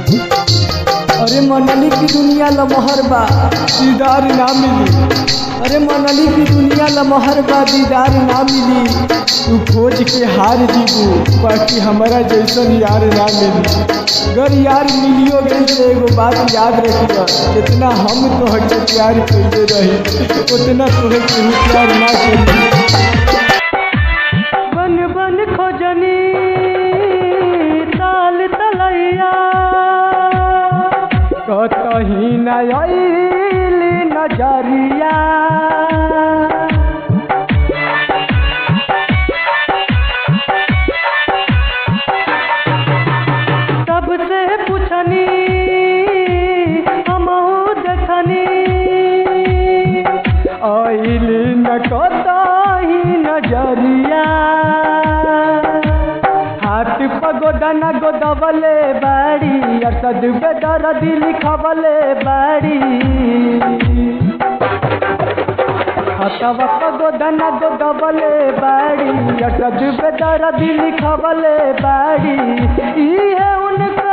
अरे मनली की दुनिया लमहर बा दीदार ना मिली। अरे मनली की दुनिया लमहर बा दीदार ना मिली। तू खोज के हार जीबू बाकी हमारा जैसन यार ना मिली। अगर यार मिलियो गई तो एगो बात याद रखिया, जितना हम तोहके प्यार कैले रही उतना तोहके प्यार ना करी। बन बन खोजनी ताल तलैया कतही न आइली नजरिया। सबसे पूछनी हमहू देखनी आइली न कतही नजरिया। हाथ पगोदा न गोदवले बाड़ी अरसद बेदर्दी लिखवले बाड़ी। हाथवा पगोदा न गोदवले बाड़ी अरसद बेदर्दी लिखवले बाड़ी। इहे उनका